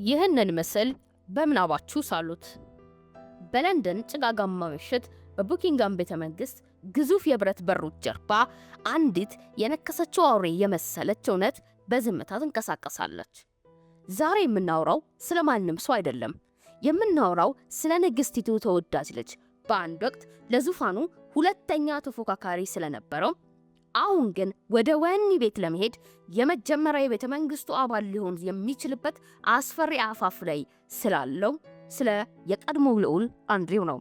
ይህንን ምስል በምናባችሁ ሳሉት። በለንደን ጭጋጋማ ምሽት በቡኪንጋም ቤተመንግስት ግዙፍ የብረት በሮች ጀርባ አንዲት የነከሰችው አውሬ የመሰለች እውነት በዝምታ ትንቀሳቀሳለች። ዛሬ የምናወራው ስለ ማንም ሰው አይደለም። የምናወራው ስለ ንግስቲቱ ተወዳጅ ልጅ፣ በአንድ ወቅት ለዙፋኑ ሁለተኛ ተፎካካሪ ስለነበረው፣ አሁን ግን ወደ ወህኒ ቤት ለመሄድ የመጀመሪያ የቤተ መንግስቱ አባል ሊሆን የሚችልበት አስፈሪ አፋፍ ላይ ስላለው ስለ የቀድሞው ልዑል አንድሪው ነው።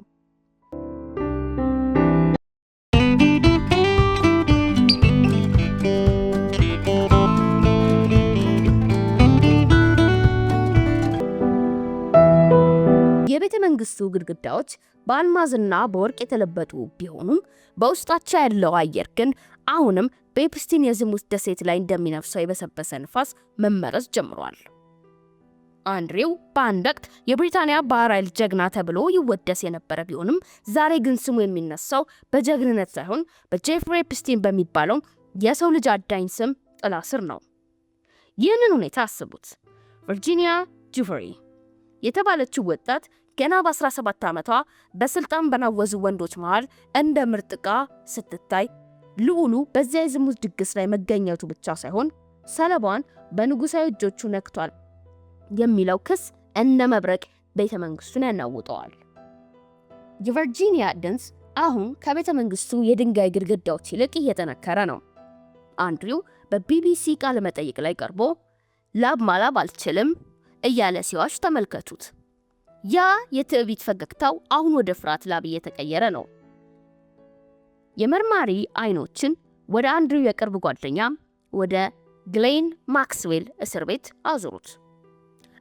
የቤተ መንግስቱ ግድግዳዎች በአልማዝና በወርቅ የተለበጡ ቢሆኑም በውስጣቸው ያለው አየር ግን አሁንም በኤፕስቲን የዝሙት ደሴት ላይ እንደሚነፍሰው የበሰበሰ ንፋስ መመረዝ ጀምሯል። አንድሪው በአንድ ወቅት የብሪታንያ ባህር ኃይል ጀግና ተብሎ ይወደስ የነበረ ቢሆንም ዛሬ ግን ስሙ የሚነሳው በጀግንነት ሳይሆን በጄፍሪ ኤፕስቲን በሚባለው የሰው ልጅ አዳኝ ስም ጥላ ስር ነው። ይህንን ሁኔታ አስቡት። ቨርጂኒያ ጁፈሪ የተባለችው ወጣት ገና በ17 ዓመቷ በስልጣን በናወዙ ወንዶች መሃል እንደ ምርጥ ዕቃ ስትታይ፣ ልዑሉ በዚያ የዝሙት ድግስ ላይ መገኘቱ ብቻ ሳይሆን ሰለባዋን በንጉሳዊ እጆቹ ነክቷል የሚለው ክስ እንደ መብረቅ ቤተ መንግስቱን ያናውጠዋል። የቨርጂኒያ ድምፅ አሁን ከቤተ መንግስቱ የድንጋይ ግድግዳዎች ይልቅ እየተነከረ ነው። አንድሪው በቢቢሲ ቃለ መጠይቅ ላይ ቀርቦ ላብ ማላብ አልችልም እያለ ሲዋሽ ተመልከቱት። ያ የትዕቢት ፈገግታው አሁን ወደ ፍርሃት ላብ እየተቀየረ ነው። የመርማሪ አይኖችን ወደ አንድሪው የቅርብ ጓደኛ ወደ ግሌን ማክስዌል እስር ቤት አዞሩት።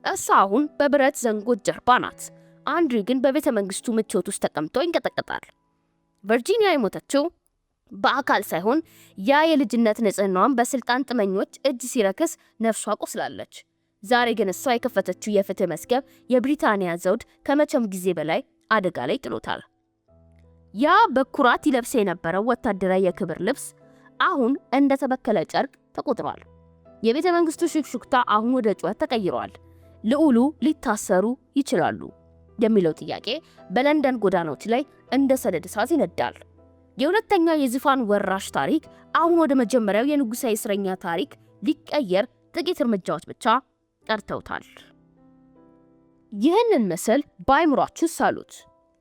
እሷ አሁን በብረት ዘንጎች ጀርባ ናት። አንድሪው ግን በቤተ መንግስቱ ምቾት ውስጥ ተቀምጦ ይንቀጠቀጣል። ቨርጂኒያ የሞተችው በአካል ሳይሆን ያ የልጅነት ንጽህናዋን በስልጣን ጥመኞች እጅ ሲረክስ ነፍሷ ቆስላለች። ዛሬ ግን እሷ የከፈተችው የፍትህ መስገብ የብሪታንያ ዘውድ ከመቼም ጊዜ በላይ አደጋ ላይ ጥሎታል። ያ በኩራት ይለብስ የነበረው ወታደራዊ የክብር ልብስ አሁን እንደ ተበከለ ጨርቅ ተቆጥሯል። የቤተ መንግስቱ ሹክሹክታ አሁን ወደ ጩኸት ተቀይሯል። ልዑሉ ሊታሰሩ ይችላሉ የሚለው ጥያቄ በለንደን ጎዳናዎች ላይ እንደ ሰደድ እሳት ይነዳል። የሁለተኛው የዙፋን ወራሽ ታሪክ አሁን ወደ መጀመሪያው የንጉሳዊ እስረኛ ታሪክ ሊቀየር ጥቂት እርምጃዎች ብቻ ቀርተውታል። ይህንን ምስል በአይምሯችሁ ሳሉት።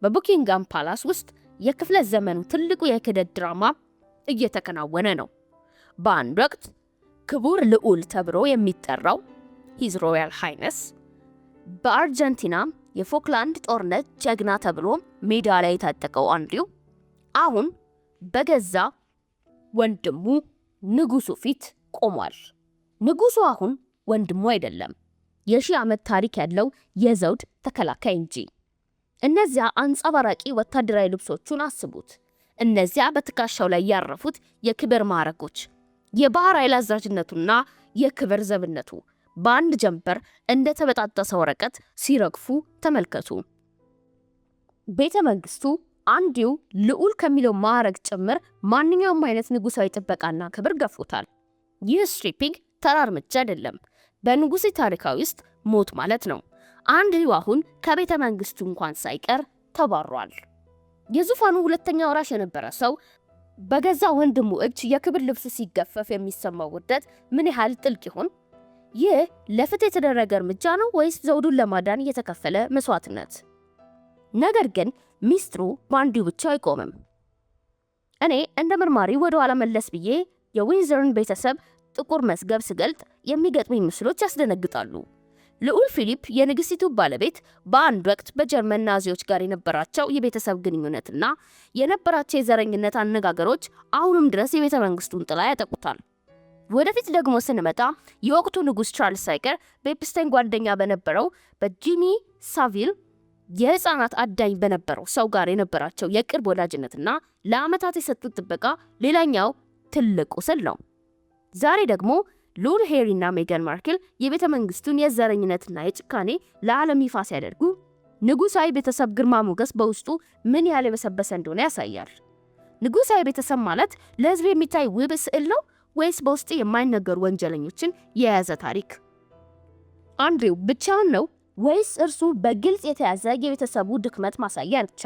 በቡኪንጋም ፓላስ ውስጥ የክፍለ ዘመኑ ትልቁ የክህደት ድራማ እየተከናወነ ነው። በአንድ ወቅት ክቡር ልዑል ተብሎ የሚጠራው ሂዝ ሮያል ሃይነስ በአርጀንቲና የፎክላንድ ጦርነት ጀግና ተብሎ ሜዳ ላይ የታጠቀው አንድሪው አሁን በገዛ ወንድሙ ንጉሱ ፊት ቆሟል። ንጉሱ አሁን ወንድሙ አይደለም፣ የሺህ ዓመት ታሪክ ያለው የዘውድ ተከላካይ እንጂ። እነዚያ አንጸባራቂ ወታደራዊ ልብሶቹን አስቡት። እነዚያ በትከሻው ላይ ያረፉት የክብር ማዕረጎች፣ የባህር ኃይል አዛዥነቱና የክብር ዘብነቱ በአንድ ጀንበር እንደ ተበጣጠሰ ወረቀት ሲረግፉ ተመልከቱ። ቤተ መንግስቱ አንድሪው ልዑል ከሚለው ማዕረግ ጭምር ማንኛውም አይነት ንጉሳዊ ጥበቃና ክብር ገፎታል። ይህ ስትሪፒንግ ተራ እርምጃ አይደለም፣ በንጉሥ ታሪካዊ ውስጥ ሞት ማለት ነው። አንድሪው አሁን ከቤተ መንግስቱ እንኳን ሳይቀር ተባሯል። የዙፋኑ ሁለተኛ ወራሽ የነበረ ሰው በገዛ ወንድሙ እጅ የክብር ልብስ ሲገፈፍ የሚሰማው ውርደት ምን ያህል ጥልቅ ይሆን? ይህ ለፍትህ የተደረገ እርምጃ ነው ወይስ ዘውዱን ለማዳን የተከፈለ መስዋዕትነት? ነገር ግን ሚስጥሩ በአንድሪው ብቻ አይቆምም። እኔ እንደ መርማሪ ወደ ኋላ መለስ ብዬ የዊንዘርን ቤተሰብ ጥቁር መዝገብ ስገልጥ የሚገጥሙኝ ምስሎች ያስደነግጣሉ። ልዑል ፊሊፕ የንግስቲቱ ባለቤት በአንድ ወቅት በጀርመን ናዚዎች ጋር የነበራቸው የቤተሰብ ግንኙነትና የነበራቸው የዘረኝነት አነጋገሮች አሁንም ድረስ የቤተ መንግስቱን ጥላ ያጠቁታል። ወደፊት ደግሞ ስንመጣ የወቅቱ ንጉስ ቻርልስ ሳይቀር በኤፕስታይን ጓደኛ በነበረው በጂሚ ሳቪል የህፃናት አዳኝ በነበረው ሰው ጋር የነበራቸው የቅርብ ወዳጅነትና ለዓመታት የሰጡት ጥበቃ ሌላኛው ትልቅ ቁስል ነው። ዛሬ ደግሞ ልዑል ሄሪና ሜጋን ማርክል የቤተ መንግስቱን የዘረኝነትና የጭካኔ ለዓለም ይፋ ሲያደርጉ ንጉሳዊ ቤተሰብ ግርማ ሞገስ በውስጡ ምን ያህል የበሰበሰ እንደሆነ ያሳያል። ንጉሳዊ ቤተሰብ ማለት ለህዝብ የሚታይ ውብ ስዕል ነው ወይስ በውስጡ የማይነገሩ ወንጀለኞችን የያዘ ታሪክ? አንድሪው ብቻውን ነው ወይስ እርሱ በግልጽ የተያዘ የቤተሰቡ ድክመት ማሳያ ብቻ?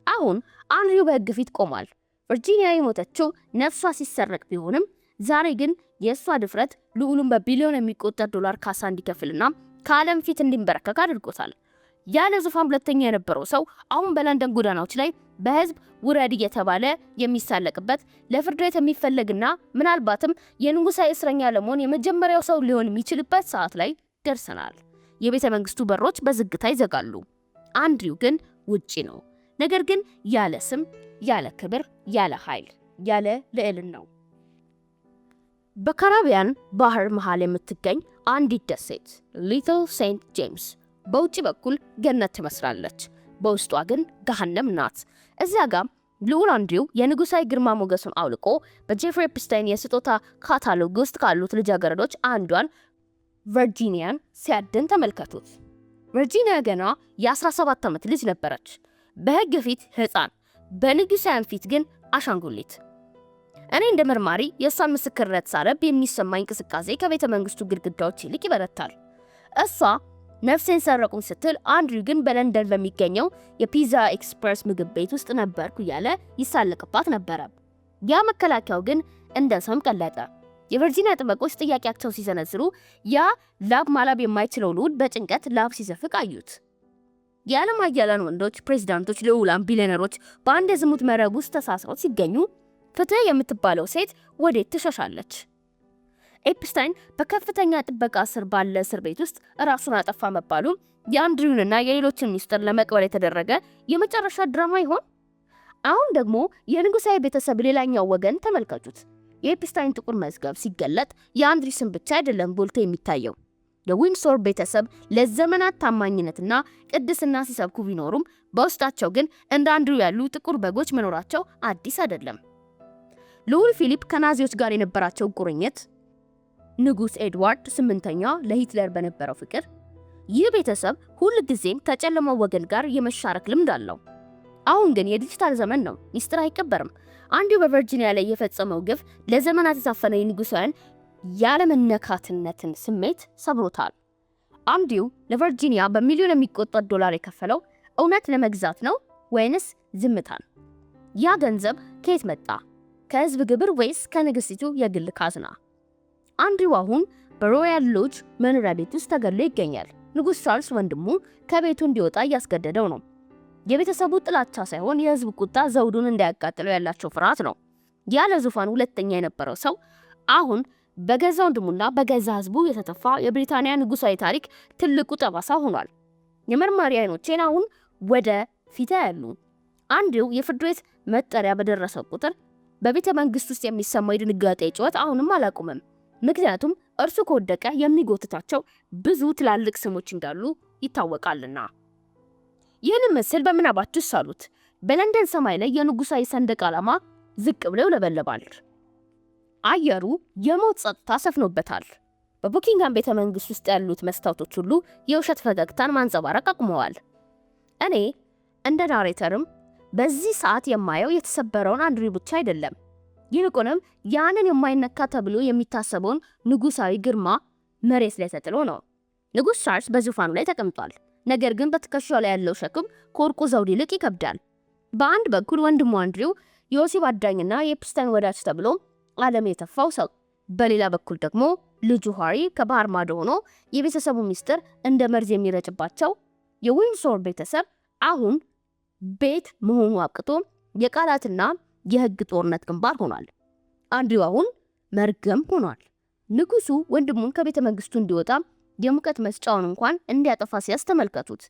አሁን አንድሪው በሕግ ፊት ቆሟል። ቨርጂኒያ የሞተችው ነፍሷ ሲሰረቅ ቢሆንም ዛሬ ግን የእሷ ድፍረት ልዑሉን በቢሊዮን የሚቆጠር ዶላር ካሳ እንዲከፍልና ከዓለም ፊት እንዲንበረከክ አድርጎታል። ያለ ዙፋን ሁለተኛ የነበረው ሰው አሁን በለንደን ጎዳናዎች ላይ በህዝብ ውረድ እየተባለ የሚሳለቅበት ለፍርድ ቤት የሚፈለግና ምናልባትም የንጉሳዊ እስረኛ ለመሆን የመጀመሪያው ሰው ሊሆን የሚችልበት ሰዓት ላይ ደርሰናል። የቤተ መንግስቱ በሮች በዝግታ ይዘጋሉ። አንድሪው ግን ውጪ ነው። ነገር ግን ያለ ስም፣ ያለ ክብር፣ ያለ ኃይል፣ ያለ ልዕልና ነው። በካሪቢያን ባህር መሃል የምትገኝ አንዲት ደሴት ሊትል ሴንት ጄምስ በውጪ በኩል ገነት ትመስላለች፣ በውስጧ ግን ገሃነም ናት። እዚያ ጋር ልዑል አንድሪው የንጉሳዊ ግርማ ሞገሱን አውልቆ በጄፍሪ ኤፕስታይን የስጦታ ካታሎግ ውስጥ ካሉት ልጃገረዶች አንዷን ቨርጂኒያን ሲያድን ተመልከቱት። ቨርጂኒያ ገና የ17 ዓመት ልጅ ነበረች። በህግ ፊት ህፃን፣ በንጉሳውያን ፊት ግን አሻንጉሊት። እኔ እንደ መርማሪ የእሷን ምስክርነት ሳረብ የሚሰማኝ እንቅስቃሴ ከቤተ መንግስቱ ግድግዳዎች ይልቅ ይበረታል። እሷ ነፍሴን ሰረቁኝ ስትል አንድሪው ግን በለንደን በሚገኘው የፒዛ ኤክስፕረስ ምግብ ቤት ውስጥ ነበርኩ እያለ ይሳለቅባት ነበረ። ያ መከላከያው ግን እንደ ሰም ቀለጠ። የቨርጂኒያ ጠበቆች ጥያቄያቸው ሲሰነዝሩ ያ ላብ ማላብ የማይችለው ልዑል በጭንቀት ላብ ሲዘፍቅ አዩት። የዓለም ኃያላን ወንዶች፣ ፕሬዚዳንቶች፣ ልዑላን፣ ቢሊዮነሮች በአንድ የዝሙት መረብ ውስጥ ተሳስረው ሲገኙ ፍትህ የምትባለው ሴት ወዴት ትሸሻለች? ኤፕስታይን በከፍተኛ ጥበቃ ስር ባለ እስር ቤት ውስጥ ራሱን አጠፋ መባሉ የአንድሪውንና የሌሎችን ሚስጥር ለመቅበር የተደረገ የመጨረሻ ድራማ ይሆን? አሁን ደግሞ የንጉሳዊ ቤተሰብ ሌላኛው ወገን ተመልከቱት። የኤፕስታይን ጥቁር መዝገብ ሲገለጥ የአንድሪ ስም ብቻ አይደለም ጎልቶ የሚታየው። የዊንሶር ቤተሰብ ለዘመናት ታማኝነትና ቅድስና ሲሰብኩ ቢኖሩም በውስጣቸው ግን እንደ አንድሪው ያሉ ጥቁር በጎች መኖራቸው አዲስ አይደለም። ልዑል ፊሊፕ ከናዚዎች ጋር የነበራቸው ቁርኝት፣ ንጉስ ኤድዋርድ 8ኛ ለሂትለር በነበረው ፍቅር፣ ይህ ቤተሰብ ሁል ጊዜም ከጨለማው ወገን ጋር የመሻረክ ልምድ አለው። አሁን ግን የዲጂታል ዘመን ነው፣ ሚስጥር አይቀበርም። አንድሪው በቨርጂኒያ ላይ የፈጸመው ግፍ ለዘመናት የታፈነ የንጉሳውያን ያለመነካትነትን ስሜት ሰብሮታል። አንድሪው ለቨርጂኒያ በሚሊዮን የሚቆጠር ዶላር የከፈለው እውነት ለመግዛት ነው ወይንስ ዝምታን? ያ ገንዘብ ከየት መጣ? ከህዝብ ግብር ወይስ ከንግስቲቱ የግል ካዝና? አንድሪው አሁን በሮያል ሎጅ መኖሪያ ቤት ውስጥ ተገድሎ ይገኛል። ንጉስ ቻርልስ ወንድሙ ከቤቱ እንዲወጣ እያስገደደው ነው። የቤተሰቡ ጥላቻ ሳይሆን የህዝብ ቁጣ ዘውዱን እንዳያቃጥለው ያላቸው ፍርሃት ነው። ያለ ዙፋን ሁለተኛ የነበረው ሰው አሁን በገዛ ወንድሙና በገዛ ህዝቡ የተተፋ የብሪታንያ ንጉሳዊ ታሪክ ትልቁ ጠባሳ ሆኗል። የመርማሪ አይኖቼን አሁን ወደ ፊት ያሉ። አንድሪው የፍርድ ቤት መጠሪያ በደረሰ ቁጥር በቤተ መንግስት ውስጥ የሚሰማው የድንጋጤ ጩኸት አሁንም አላቆመም። ምክንያቱም እርሱ ከወደቀ የሚጎትታቸው ብዙ ትላልቅ ስሞች እንዳሉ ይታወቃልና። ይህንን ምስል በምናባችሁ ሳሉት። በለንደን ሰማይ ላይ የንጉሳዊ ሰንደቅ ዓላማ ዝቅ ብለው ለበለባል። አየሩ የሞት ጸጥታ ሰፍኖበታል። በቡኪንግሃም ቤተ መንግስት ውስጥ ያሉት መስታወቶች ሁሉ የውሸት ፈገግታን ማንጸባረቅ አቁመዋል። እኔ እንደ ናሬተርም በዚህ ሰዓት የማየው የተሰበረውን አንድሪው ብቻ አይደለም፣ ይልቁንም ያንን የማይነካ ተብሎ የሚታሰበውን ንጉሳዊ ግርማ መሬት ላይ ተጥሎ ነው። ንጉስ ቻርልስ በዙፋኑ ላይ ተቀምጧል። ነገር ግን በትከሻው ላይ ያለው ሸክም ከወርቁ ዘውድ ይልቅ ይከብዳል። በአንድ በኩል ወንድሙ አንድሪው የወሲብ አዳኝና የኤፕስታይን ወዳጅ ተብሎ ዓለም የተፋው ሰው፣ በሌላ በኩል ደግሞ ልጁ ሃሪ ከባህር ማዶ ሆኖ የቤተሰቡ ሚስጥር እንደ መርዝ የሚረጭባቸው የዊንሶር ቤተሰብ አሁን ቤት መሆኑ አብቅቶ የቃላትና የህግ ጦርነት ግንባር ሆኗል። አንድሪው አሁን መርገም ሆኗል። ንጉሱ ወንድሙን ከቤተ መንግስቱ እንዲወጣ የሙቀት መስጫውን እንኳን እንዲያጠፋ ሲያስተመልከቱት፣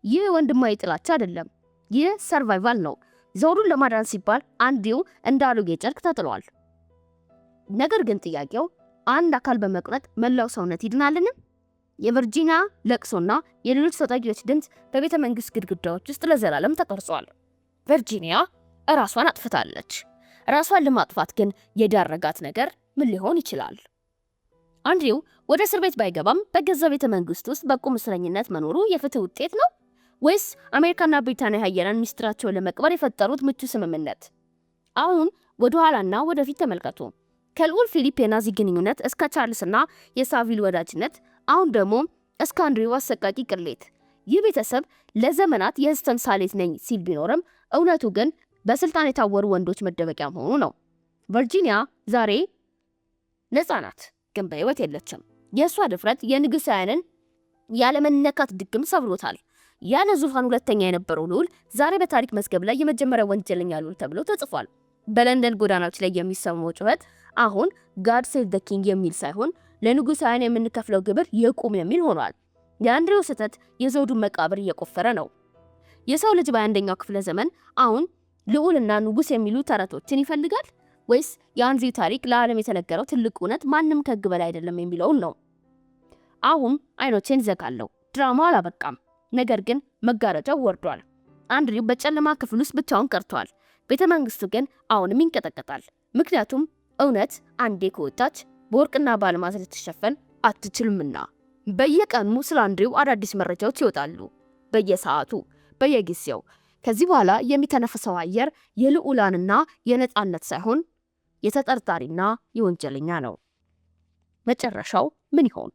ይህ ወንድማዊ ጥላቻ አይደለም፣ ይህ ሰርቫይቫል ነው። ዘውዱን ለማዳን ሲባል አንድሪው እንደ አሮጌ ጨርቅ ተጥሏል። ነገር ግን ጥያቄው አንድ አካል በመቁረጥ መላው ሰውነት ይድናልን? የቨርጂኒያ ለቅሶና የሌሎች ተጠቂዎች ድምፅ በቤተ መንግስት ግድግዳዎች ውስጥ ለዘላለም ተቀርጿል። ቨርጂኒያ ራሷን አጥፍታለች። ራሷን ለማጥፋት ግን የዳረጋት ነገር ምን ሊሆን ይችላል? አንድሪው ወደ እስር ቤት ባይገባም በገዛ ቤተ መንግስት ውስጥ በቁም እስረኝነት መኖሩ የፍትህ ውጤት ነው ወይስ አሜሪካና ብሪታንያ ኃያላን ሚስጥራቸውን ለመቅበር የፈጠሩት ምቹ ስምምነት? አሁን ወደ ኋላና ወደፊት ተመልከቱ። ከልዑል ፊሊፕ የናዚ ግንኙነት እስከ ቻርልስና የሳቪል ወዳጅነት፣ አሁን ደግሞ እስካንድሪው አሰቃቂ ቅሌት። ይህ ቤተሰብ ለዘመናት የሕዝብ ተምሳሌት ነኝ ሲል ቢኖርም እውነቱ ግን በስልጣን የታወሩ ወንዶች መደበቂያ መሆኑ ነው። ቨርጂኒያ ዛሬ ነፃ ናት፣ ግን በሕይወት የለችም። የእሷ ድፍረት የንጉሣውያንን ያለመነካት ድግም ሰብሮታል። ያለ ዙፋን ሁለተኛ የነበረው ልዑል ዛሬ በታሪክ መዝገብ ላይ የመጀመሪያ ወንጀለኛ ልዑል ተብሎ ተጽፏል። በለንደን ጎዳናዎች ላይ የሚሰማው ጩኸት አሁን ጋድ ሴቭ ዘ ኪንግ የሚል ሳይሆን ለንጉሣውያን የምንከፍለው ግብር ይቁም የሚል ሆኗል። የአንድሬው ስህተት የዘውዱን መቃብር እየቆፈረ ነው። የሰው ልጅ በ21ኛው ክፍለ ዘመን አሁን ልዑልና ንጉሥ የሚሉ ተረቶችን ይፈልጋል ወይስ የአንድሬው ታሪክ ለዓለም የተነገረው ትልቅ እውነት ማንም ከሕግ በላይ አይደለም የሚለውን ነው? አሁን አይኖቼን ዘጋለሁ። ድራማው አላበቃም፣ ነገር ግን መጋረጃው ወርዷል። አንድሬው በጨለማ ክፍል ውስጥ ብቻውን ቀርቷል። ቤተ መንግስቱ ግን አሁንም ይንቀጠቀጣል። ምክንያቱም እውነት አንዴ ከወጣች በወርቅና በአልማዝ ልትሸፈን አትችልምና። በየቀኑ ስለ አንድሬው አዳዲስ መረጃዎች ይወጣሉ፣ በየሰዓቱ በየጊዜው። ከዚህ በኋላ የሚተነፍሰው አየር የልዑላንና የነጻነት ሳይሆን የተጠርጣሪና የወንጀለኛ ነው። መጨረሻው ምን ይሆን?